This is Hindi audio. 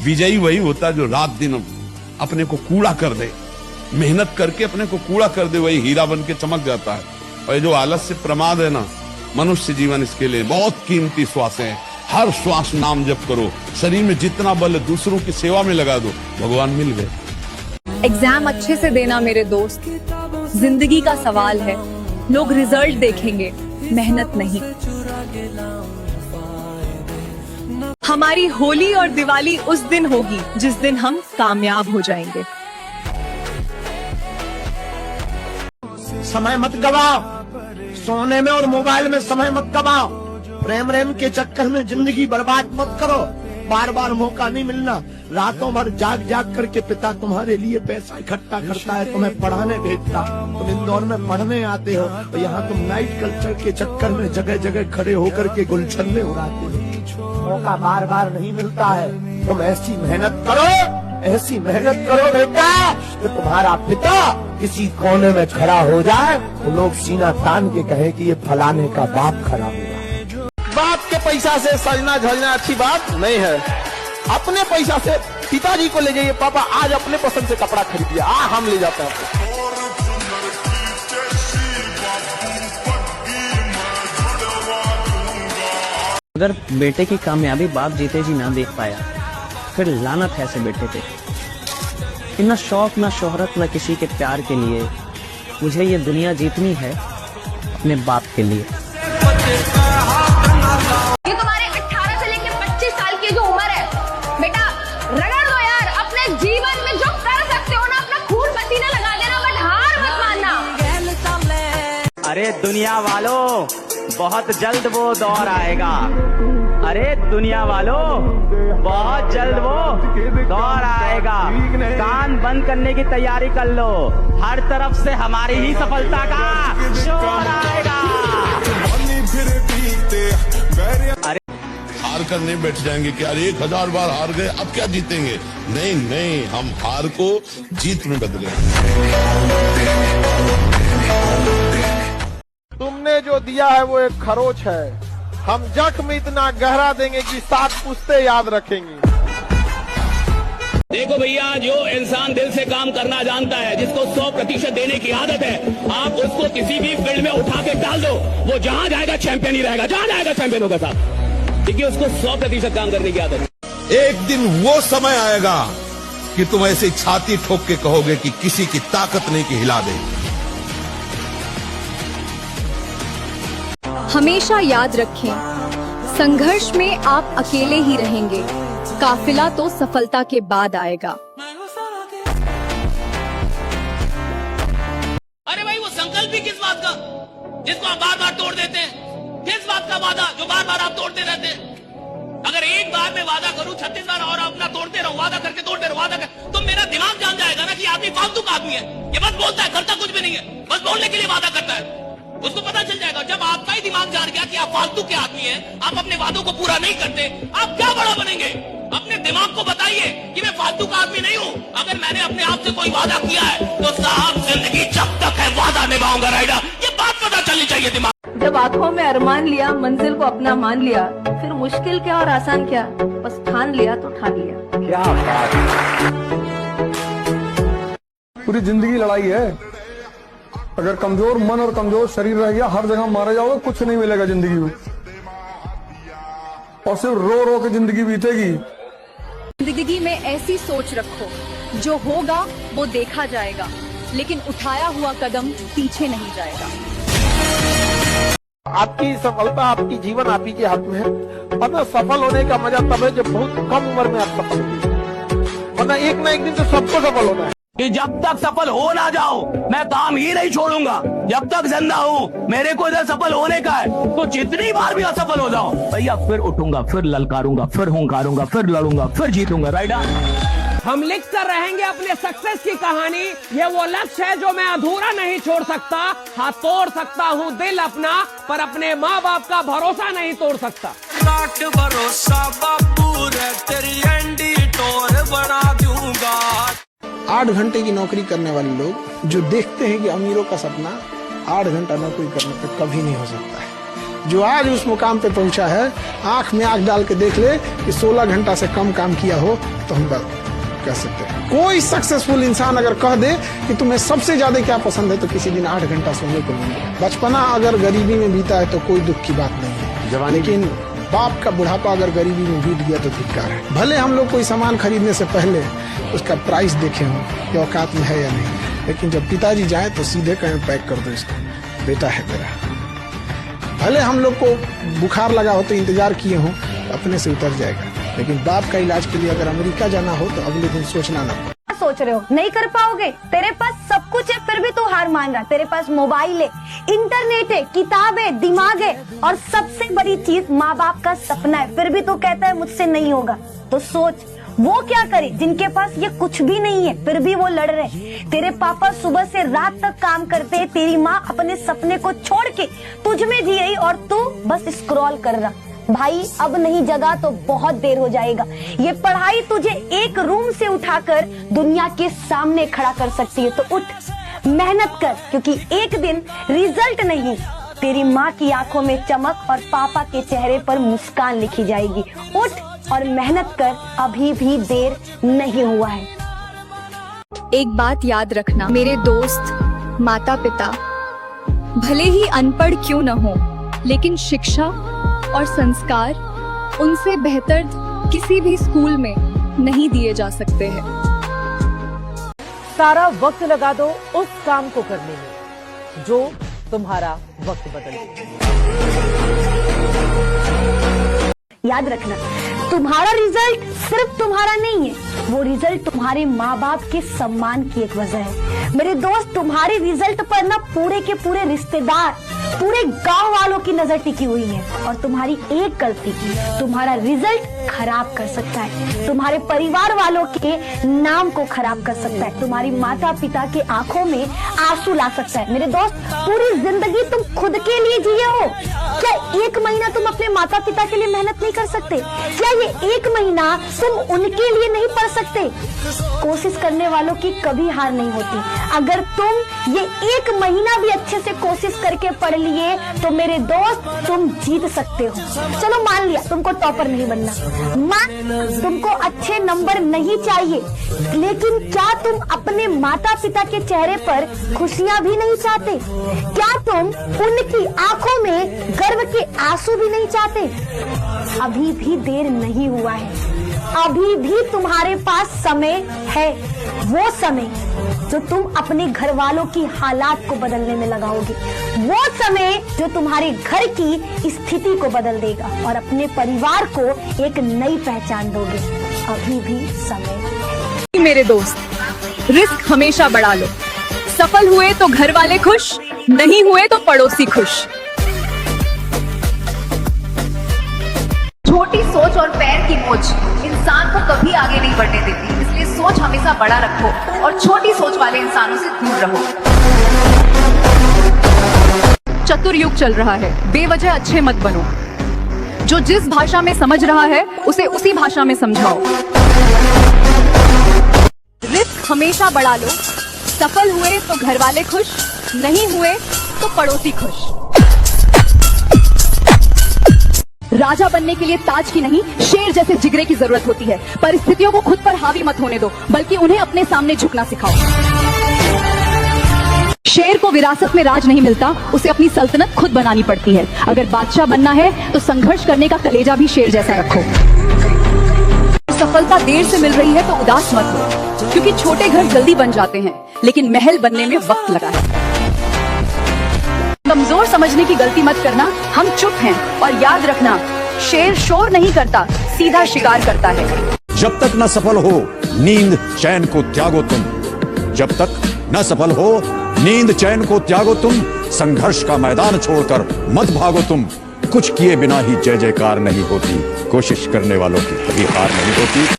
विजयी वही होता है जो रात दिन अपने को कूड़ा कर दे, मेहनत करके अपने को कूड़ा कर दे, वही हीरा बन के चमक जाता है। और जो आलस्य प्रमाद है ना, मनुष्य जीवन इसके लिए बहुत कीमती श्वास है। हर श्वास नाम जप करो, शरीर में जितना बल है दूसरों की सेवा में लगा दो, भगवान मिल गए। एग्जाम अच्छे से देना मेरे दोस्त, जिंदगी का सवाल है। लोग रिजल्ट देखेंगे, मेहनत नहीं। हमारी होली और दिवाली उस दिन होगी जिस दिन हम कामयाब हो जाएंगे। समय मत गवाओ, सोने में और मोबाइल में समय मत गवाओ, प्रेम के चक्कर में जिंदगी बर्बाद मत करो। बार बार मौका नहीं मिलना। रातों भर जाग जाग करके पिता तुम्हारे लिए पैसा इकट्ठा करता है, तुम्हें पढ़ाने भेजता, तुम इंदौर में पढ़ने आते हो, और यहाँ तुम नाइट कल्चर के चक्कर में जगह जगह खड़े होकर के गुलछन्ने उड़ाते हो। मौका बार बार नहीं मिलता है। तुम ऐसी मेहनत करो, ऐसी मेहनत करो बेटा कि तुम्हारा पिता किसी कोने में खड़ा हो जाए तो लोग सीना तान के कहे कि ये फलाने का बाप खड़ा हुआ। बाप के पैसा से सजना झलना अच्छी बात नहीं है। अपने पैसा से पिताजी को ले जाइए, पापा आज अपने पसंद से कपड़ा खरीदिए, हम ले जाते हैं। अगर बेटे की कामयाबी बाप जीते जी ना देख पाया, फिर लानत है ऐसे बेटे पे। इतना शौक ना शोहरत ना किसी के प्यार के लिए, मुझे ये दुनिया जीतनी है अपने बाप के लिए। ये तुम्हारे 18 से लेकर 25 साल की जो उम्र है बेटा, रगड़ दो यार। अपने जीवन में जो कर सकते हो ना, अपना खून पसीना लगा देना, बट हार मत मानना। अरे दुनिया वालों, बहुत जल्द वो दौर आएगा। अरे दुनिया वालों, बहुत जल्द वो दौर आएगा। कान बंद करने की तैयारी कर लो, हर तरफ से हमारी ही सफलता का शोर आएगा। अरे हार कर नहीं बैठ जाएंगे कि यार 1000 बार हार गए, अब क्या जीतेंगे। नहीं नहीं, हम हार को जीत में बदले। तुमने जो दिया है वो एक खरोच है। हम जख्म इतना गहरा देंगे कि 7 पुश्ते याद रखेंगी। देखो भैया, जो इंसान दिल से काम करना जानता है, जिसको 100% देने की आदत है, आप उसको किसी भी फील्ड में उठा के डाल दो, वो जहां जाएगा चैंपियन ही रहेगा, जहां जाएगा चैंपियन होगा साहब, क्योंकि उसको 100% काम करने की आदत है। एक दिन वो समय आएगा कि तुम ऐसे छाती ठोक के कहोगे कि किसी की ताकत नहीं कि हिला दे। हमेशा याद रखें, संघर्ष में आप अकेले ही रहेंगे, काफिला तो सफलता के बाद आएगा। अरे भाई, वो संकल्प भी किस बात का जिसको आप बार बार तोड़ देते हैं? किस बात का वादा जो बार बार आप तोड़ते रहते हैं? अगर एक बार मैं वादा करूं 36 बार और अपना तोड़ते रहूं, वादा करके तोड़ते रहूं, वादा कर, तो मेरा दिमाग जान जाएगा ना कि आदमी फालतू का आदमी है। ये बस बोलता है, करता कुछ भी नहीं है, बस बोलने के लिए वादा करता है। उसको पता चल जाएगा जब आपका ही दिमाग जान गया कि आप फालतू के आदमी हैं, आप अपने वादों को पूरा नहीं करते, आप क्या बड़ा बनेंगे? अपने दिमाग को बताइए कि मैं फालतू का आदमी नहीं हूं। अगर मैंने अपने आप से कोई वादा किया है तो साहब जिंदगी जब तक है वादा निभाऊंगा राइडा, ये बात पता चलनी चाहिए दिमाग। जब आंखों में अरमान लिया, मंजिल को अपना मान लिया, फिर मुश्किल क्या और आसान क्या, बस ठान लिया तो ठान लिया। क्या बात। पूरी जिंदगी लड़ाई है। अगर कमजोर मन और कमजोर शरीर रह गया, हर जगह मारे जाओगे, कुछ नहीं मिलेगा जिंदगी में, और सिर्फ रो रो के जिंदगी बीतेगी। जिंदगी में ऐसी सोच रखो, जो होगा वो देखा जाएगा, लेकिन उठाया हुआ कदम पीछे नहीं जाएगा। आपकी सफलता, आपकी जीवन आप ही के हाथ में है। वरना सफल होने का मजा तब है जब बहुत कम उम्र में आप सफल होते, वरना एक ना एक दिन तो सबको सफल होना है। कि जब तक सफल हो ना जाओ, मैं काम ही नहीं छोड़ूंगा। जब तक जिंदा हूँ, मेरे को इधर सफल होने का है, तो जितनी बार भी असफल हो जाओ भैया, फिर उठूंगा, फिर ललकारूंगा, फिर हुंकारूंगा, फिर लड़ूंगा, फिर जीतूंगा। राइडा, हम लिख कर रहेंगे अपने सक्सेस की कहानी। ये वो लक्ष्य है जो मैं अधूरा नहीं छोड़ सकता। हाँ, तोड़ सकता हूँ दिल अपना, पर अपने माँ बाप का भरोसा नहीं तोड़ सकता। भरोसा बापू रे, तेरी एंडी टोर बना दूंगा। 8 घंटे की नौकरी करने वाले लोग जो देखते हैं कि अमीरों का सपना 8 घंटा नौकरी करने पे कभी नहीं हो सकता है। जो आज उस मुकाम पे पहुंचा है, आंख में आंख डाल के देख ले कि 16 घंटा से कम काम किया हो तो हम कह सकते हैं। कोई सक्सेसफुल इंसान अगर कह दे कि तुम्हें सबसे ज्यादा क्या पसंद है, तो किसी दिन 8 घंटा सोने को मिले। बचपना अगर गरीबी में बीता है तो कोई दुख की बात नहीं है, लेकिन बाप का बुढ़ापा अगर गरीबी में बीत गया तो धिक्कार है। भले हम लोग कोई सामान खरीदने से पहले उसका प्राइस देखे हों कि औकात में है या नहीं, लेकिन जब पिताजी जाए तो सीधे कहें पैक कर दो इसको, बेटा है मेरा। भले हम लोग को बुखार लगा हो तो इंतजार किए हों, अपने से उतर जाएगा, लेकिन बाप का इलाज के लिए अगर अमेरिका जाना हो तो अगले दिन सोचना ना पड़े। सोच रहे हो नहीं कर पाओगे? तेरे पास सब कुछ है फिर भी तू हार मान रहा। तेरे पास मोबाइल है, इंटरनेट है, किताब है, दिमाग है, और सबसे बड़ी चीज माँ बाप का सपना है, फिर भी तू कहता है मुझसे नहीं होगा। तो सोच वो क्या करे जिनके पास ये कुछ भी नहीं है फिर भी वो लड़ रहे। तेरे पापा सुबह से रात तक काम करते हैं, तेरी माँ अपने सपने को छोड़ के तुझ में जी रही और तू बस स्क्रॉल कर रहा। भाई अब नहीं जगा तो बहुत देर हो जाएगा। ये पढ़ाई तुझे एक रूम से उठाकर दुनिया के सामने खड़ा कर सकती है, तो उठ मेहनत कर, क्योंकि एक दिन रिजल्ट नहीं, तेरी माँ की आंखों में चमक और पापा के चेहरे पर मुस्कान लिखी जाएगी। उठ और मेहनत कर, अभी भी देर नहीं हुआ है। एक बात याद रखना मेरे दोस्त, माता पिता भले ही अनपढ़ क्यों न हो, लेकिन शिक्षा और संस्कार उनसे बेहतर किसी भी स्कूल में नहीं दिए जा सकते हैं। सारा वक्त लगा दो उस काम को करने में जो तुम्हारा वक्त बदल दे। याद रखना, तुम्हारा रिजल्ट सिर्फ तुम्हारा नहीं है, वो रिजल्ट तुम्हारे माँ बाप के सम्मान की एक वजह है। मेरे दोस्त, तुम्हारे रिजल्ट पर ना पूरे के पूरे रिश्तेदार, पूरे गांव वालों की नजर टिकी हुई है, और तुम्हारी एक गलती तुम्हारा रिजल्ट खराब कर सकता है, तुम्हारे परिवार वालों के नाम को खराब कर सकता है, तुम्हारी माता पिता के आंखों में आंसू ला सकता है। मेरे दोस्त, पूरी जिंदगी तुम खुद के लिए जिए हो, क्या एक महीना तुम अपने माता पिता के लिए मेहनत नहीं कर सकते? क्या ये एक महीना तुम उनके लिए नहीं पढ़ सकते? कोशिश करने वालों की कभी हार नहीं होती। अगर तुम ये एक महीना भी अच्छे से कोशिश करके पढ़ लिए तो मेरे दोस्त तुम जीत सकते हो। चलो मान लिया तुमको टॉपर नहीं बनना, मान तुमको अच्छे नंबर नहीं चाहिए, लेकिन क्या तुम अपने माता पिता के चेहरे पर खुशियाँ भी नहीं चाहते? क्या तुम उनकी आंखों में गर्व के आंसू भी नहीं चाहते? अभी भी देर नहीं हुआ है, अभी भी तुम्हारे पास समय है, वो समय जो तुम अपने घर वालों की हालात को बदलने में लगाओगे, वो समय जो तुम्हारे घर की स्थिति को बदल देगा और अपने परिवार को एक नई पहचान दोगे। अभी भी समय। मेरे दोस्त, रिस्क हमेशा बढ़ा लो। सफल हुए तो घर वाले खुश, नहीं हुए तो पड़ोसी खुश। छोटी सोच और पैर की मोच इंसान को कभी आगे नहीं बढ़ने देती, इसलिए सोच हमेशा बड़ा रखो और छोटी सोच वाले इंसानों से दूर रहो। चतुर युग चल रहा है, बेवजह अच्छे मत बनो। जो जिस भाषा में समझ रहा है उसे उसी भाषा में समझाओ। रिस्क हमेशा बढ़ा लो। सफल हुए तो घर वाले खुश, नहीं हुए तो पड़ोसी खुश। राजा बनने के लिए ताज की नहीं, शेर जैसे जिगरे की जरूरत होती है। परिस्थितियों को खुद पर हावी मत होने दो, बल्कि उन्हें अपने सामने झुकना सिखाओ। शेर को विरासत में राज नहीं मिलता, उसे अपनी सल्तनत खुद बनानी पड़ती है। अगर बादशाह बनना है तो संघर्ष करने का कलेजा भी शेर जैसा रखो। सफलता देर से मिल रही है तो उदास मत हो, क्योंकि छोटे घर जल्दी बन जाते हैं, लेकिन महल बनने में वक्त लगा है। कमजोर समझने की गलती मत करना, हम चुप हैं। और याद रखना, शेर शोर नहीं करता, सीधा शिकार करता है। जब तक न सफल हो नींद चैन को त्यागो तुम, जब तक न सफल हो नींद चैन को त्यागो तुम, संघर्ष का मैदान छोड़कर मत भागो तुम। कुछ किए बिना ही जय जयकार नहीं होती, कोशिश करने वालों की कभी हार नहीं होती।